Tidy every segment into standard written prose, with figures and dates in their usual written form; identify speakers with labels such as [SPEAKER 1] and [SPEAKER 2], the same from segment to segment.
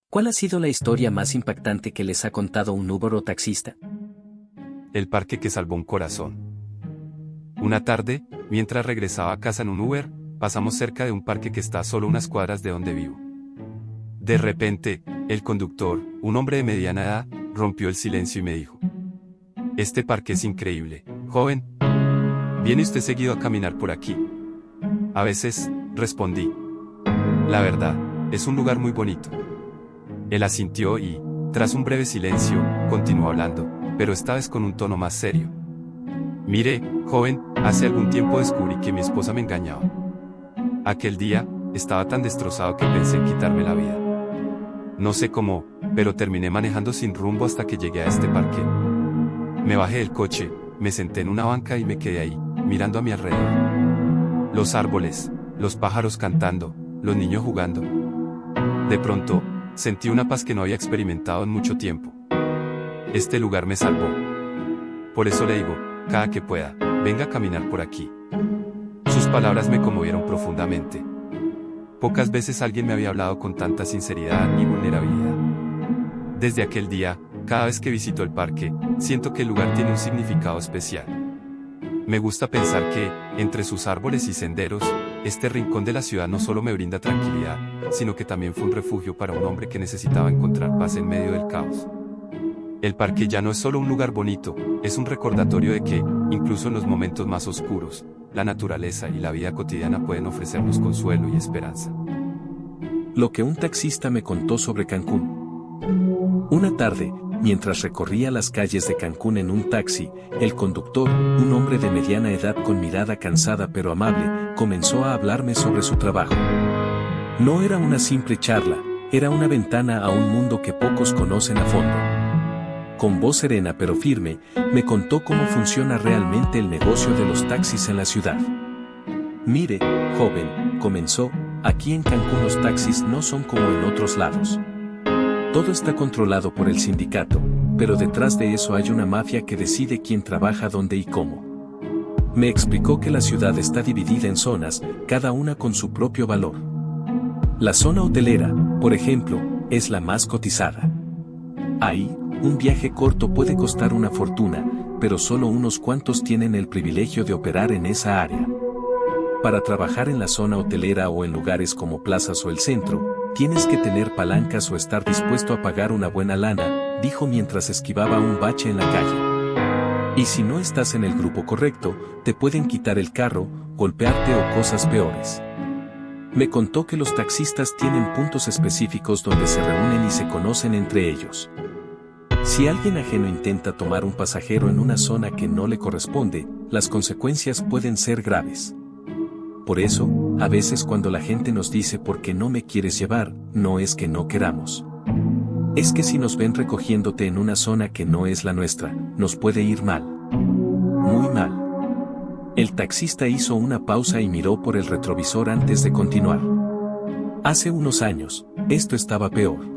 [SPEAKER 1] ¿Cuál ha sido la historia más impactante que les ha contado un Uber o taxista?
[SPEAKER 2] El parque que salvó un corazón. Una tarde, mientras regresaba a casa en un Uber, pasamos cerca de un parque que está a solo unas cuadras de donde vivo. De repente, el conductor, un hombre de mediana edad, rompió el silencio y me dijo: "Este parque es increíble, joven. ¿Viene usted seguido a caminar por aquí?". "A veces", respondí. "La verdad, es un lugar muy bonito". Él asintió y, tras un breve silencio, continuó hablando, pero esta vez con un tono más serio. "Mire, joven, hace algún tiempo descubrí que mi esposa me engañaba. Aquel día, estaba tan destrozado que pensé en quitarme la vida. No sé cómo, pero terminé manejando sin rumbo hasta que llegué a este parque. Me bajé del coche, me senté en una banca y me quedé ahí, mirando a mi alrededor. Los árboles, los pájaros cantando, los niños jugando. De pronto, sentí una paz que no había experimentado en mucho tiempo. Este lugar me salvó. Por eso le digo, cada que pueda, venga a caminar por aquí". Sus palabras me conmovieron profundamente. Pocas veces alguien me había hablado con tanta sinceridad y vulnerabilidad. Desde aquel día, cada vez que visito el parque, siento que el lugar tiene un significado especial. Me gusta pensar que, entre sus árboles y senderos, este rincón de la ciudad no solo me brinda tranquilidad, sino que también fue un refugio para un hombre que necesitaba encontrar paz en medio del caos. El parque ya no es solo un lugar bonito, es un recordatorio de que, incluso en los momentos más oscuros, la naturaleza y la vida cotidiana pueden ofrecernos consuelo y esperanza.
[SPEAKER 1] Lo que un taxista me contó sobre Cancún. Una tarde, mientras recorría las calles de Cancún en un taxi, el conductor, un hombre de mediana edad con mirada cansada pero amable, comenzó a hablarme sobre su trabajo. No era una simple charla, era una ventana a un mundo que pocos conocen a fondo. Con voz serena pero firme, me contó cómo funciona realmente el negocio de los taxis en la ciudad. "Mire, joven", comenzó, "aquí en Cancún los taxis no son como en otros lados. Todo está controlado por el sindicato, pero detrás de eso hay una mafia que decide quién trabaja dónde y cómo". Me explicó que la ciudad está dividida en zonas, cada una con su propio valor. La zona hotelera, por ejemplo, es la más cotizada. Ahí, un viaje corto puede costar una fortuna, pero solo unos cuantos tienen el privilegio de operar en esa área. Para trabajar en la zona hotelera o en lugares como plazas o el centro, tienes que tener palancas o estar dispuesto a pagar una buena lana, dijo mientras esquivaba un bache en la calle. Y si no estás en el grupo correcto, te pueden quitar el carro, golpearte o cosas peores. Me contó que los taxistas tienen puntos específicos donde se reúnen y se conocen entre ellos. Si alguien ajeno intenta tomar un pasajero en una zona que no le corresponde, las consecuencias pueden ser graves. Por eso, a veces cuando la gente nos dice "¿por qué no me quieres llevar?", no es que no queramos. Es que si nos ven recogiéndote en una zona que no es la nuestra, nos puede ir mal. Muy mal. El taxista hizo una pausa y miró por el retrovisor antes de continuar. Hace unos años, esto estaba peor.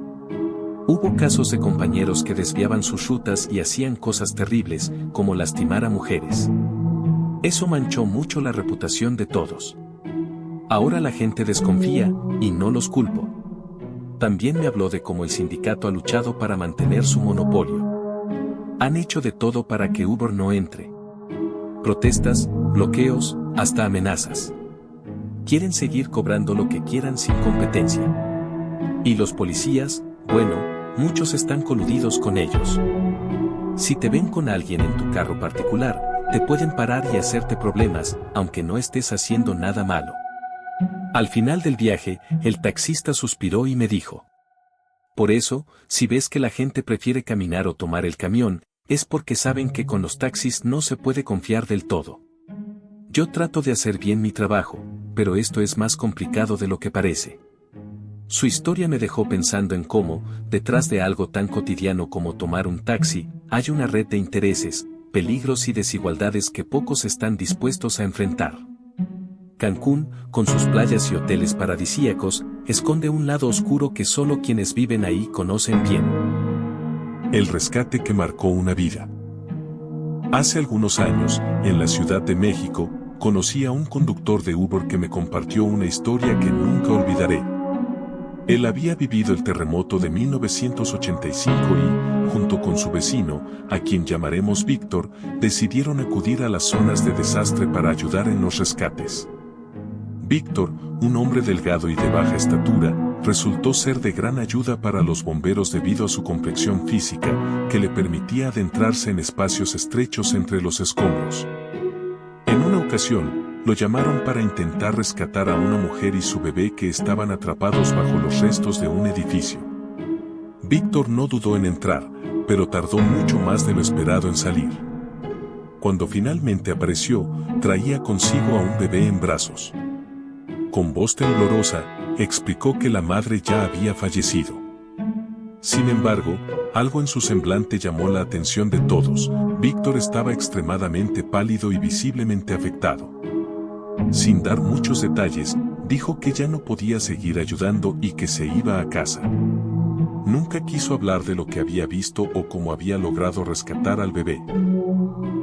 [SPEAKER 1] Hubo casos de compañeros que desviaban sus rutas y hacían cosas terribles, como lastimar a mujeres. Eso manchó mucho la reputación de todos. Ahora la gente desconfía, y no los culpo. También me habló de cómo el sindicato ha luchado para mantener su monopolio. Han hecho de todo para que Uber no entre. Protestas, bloqueos, hasta amenazas. Quieren seguir cobrando lo que quieran sin competencia. Y los policías, bueno, muchos están coludidos con ellos. Si te ven con alguien en tu carro particular, te pueden parar y hacerte problemas, aunque no estés haciendo nada malo. Al final del viaje, el taxista suspiró y me dijo: "Por eso, si ves que la gente prefiere caminar o tomar el camión, es porque saben que con los taxis no se puede confiar del todo. Yo trato de hacer bien mi trabajo, pero esto es más complicado de lo que parece". Su historia me dejó pensando en cómo, detrás de algo tan cotidiano como tomar un taxi, hay una red de intereses, peligros y desigualdades que pocos están dispuestos a enfrentar. Cancún, con sus playas y hoteles paradisíacos, esconde un lado oscuro que solo quienes viven ahí conocen bien.
[SPEAKER 3] El rescate que marcó una vida. Hace algunos años, en la Ciudad de México, conocí a un conductor de Uber que me compartió una historia que nunca olvidaré. Él había vivido el terremoto de 1985 y, junto con su vecino, a quien llamaremos Víctor, decidieron acudir a las zonas de desastre para ayudar en los rescates. Víctor, un hombre delgado y de baja estatura, resultó ser de gran ayuda para los bomberos debido a su complexión física, que le permitía adentrarse en espacios estrechos entre los escombros. En una ocasión, lo llamaron para intentar rescatar a una mujer y su bebé que estaban atrapados bajo los restos de un edificio. Víctor no dudó en entrar, pero tardó mucho más de lo esperado en salir. Cuando finalmente apareció, traía consigo a un bebé en brazos. Con voz temblorosa, explicó que la madre ya había fallecido. Sin embargo, algo en su semblante llamó la atención de todos. Víctor estaba extremadamente pálido y visiblemente afectado. Sin dar muchos detalles, dijo que ya no podía seguir ayudando y que se iba a casa. Nunca quiso hablar de lo que había visto o cómo había logrado rescatar al bebé.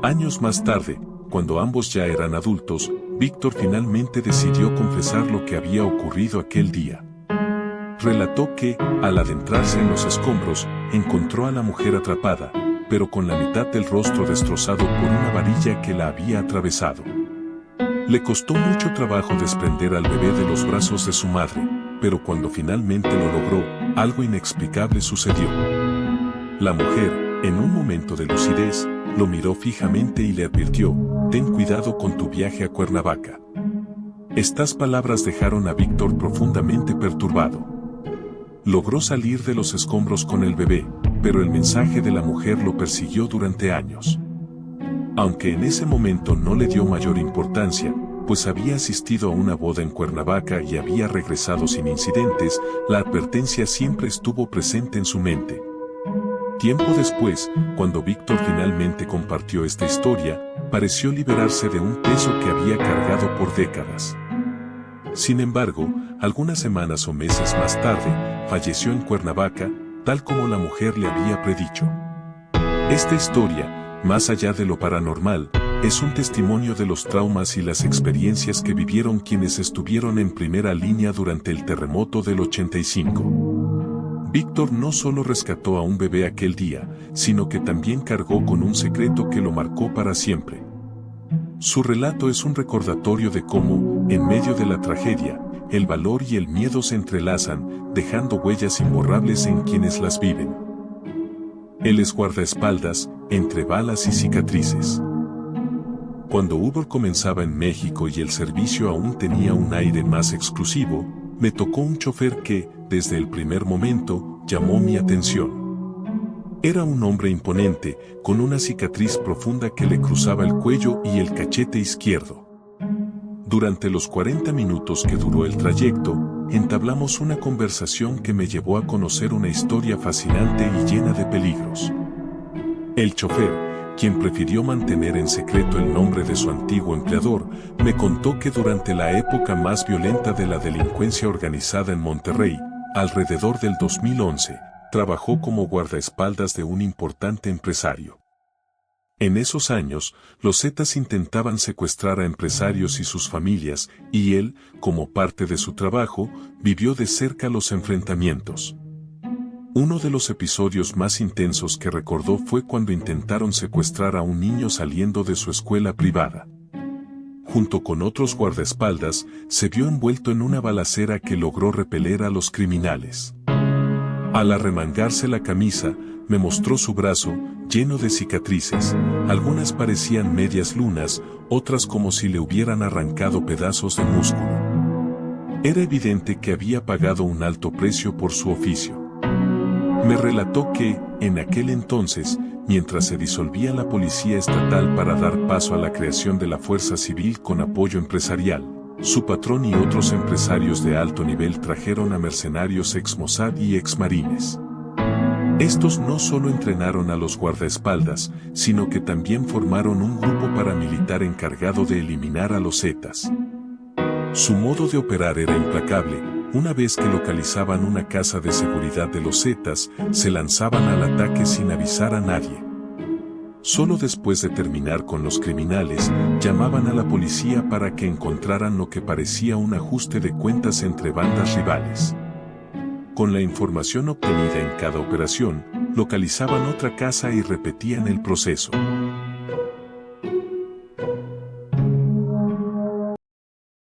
[SPEAKER 3] Años más tarde, cuando ambos ya eran adultos, Víctor finalmente decidió confesar lo que había ocurrido aquel día. Relató que, al adentrarse en los escombros, encontró a la mujer atrapada, pero con la mitad del rostro destrozado por una varilla que la había atravesado. Le costó mucho trabajo desprender al bebé de los brazos de su madre, pero cuando finalmente lo logró, algo inexplicable sucedió. La mujer, en un momento de lucidez, lo miró fijamente y le advirtió: «Ten cuidado con tu viaje a Cuernavaca». Estas palabras dejaron a Víctor profundamente perturbado. Logró salir de los escombros con el bebé, pero el mensaje de la mujer lo persiguió durante años. Aunque en ese momento no le dio mayor importancia, pues había asistido a una boda en Cuernavaca y había regresado sin incidentes, la advertencia siempre estuvo presente en su mente. Tiempo después, cuando Víctor finalmente compartió esta historia, pareció liberarse de un peso que había cargado por décadas. Sin embargo, algunas semanas o meses más tarde, falleció en Cuernavaca, tal como la mujer le había predicho. Esta historia, más allá de lo paranormal, es un testimonio de los traumas y las experiencias que vivieron quienes estuvieron en primera línea durante el terremoto del 85. Víctor no solo rescató a un bebé aquel día, sino que también cargó con un secreto que lo marcó para siempre. Su relato es un recordatorio de cómo, en medio de la tragedia, el valor y el miedo se entrelazan, dejando huellas imborrables en quienes las viven. Él es guardaespaldas, entre balas y cicatrices. Cuando Uber comenzaba en México y el servicio aún tenía un aire más exclusivo, me tocó un chofer que, desde el primer momento, llamó mi atención. Era un hombre imponente, con una cicatriz profunda que le cruzaba el cuello y el cachete izquierdo. Durante los 40 minutos que duró el trayecto, entablamos una conversación que me llevó a conocer una historia fascinante y llena de peligros. El chofer, quien prefirió mantener en secreto el nombre de su antiguo empleador, me contó que durante la época más violenta de la delincuencia organizada en Monterrey, alrededor del 2011, trabajó como guardaespaldas de un importante empresario. En esos años, los Zetas intentaban secuestrar a empresarios y sus familias, y él, como parte de su trabajo, vivió de cerca los enfrentamientos. Uno de los episodios más intensos que recordó fue cuando intentaron secuestrar a un niño saliendo de su escuela privada. Junto con otros guardaespaldas, se vio envuelto en una balacera que logró repeler a los criminales. Al arremangarse la camisa, me mostró su brazo, lleno de cicatrices, algunas parecían medias lunas, otras como si le hubieran arrancado pedazos de músculo. Era evidente que había pagado un alto precio por su oficio. Me relató que, en aquel entonces, mientras se disolvía la policía estatal para dar paso a la creación de la fuerza civil con apoyo empresarial, su patrón y otros empresarios de alto nivel trajeron a mercenarios ex-Mossad y ex-marines. Estos no solo entrenaron a los guardaespaldas, sino que también formaron un grupo paramilitar encargado de eliminar a los Zetas. Su modo de operar era implacable. Una vez que localizaban una casa de seguridad de los Zetas, se lanzaban al ataque sin avisar a nadie. Solo después de terminar con los criminales, llamaban a la policía para que encontraran lo que parecía un ajuste de cuentas entre bandas rivales. Con la información obtenida en cada operación, localizaban otra casa y repetían el proceso.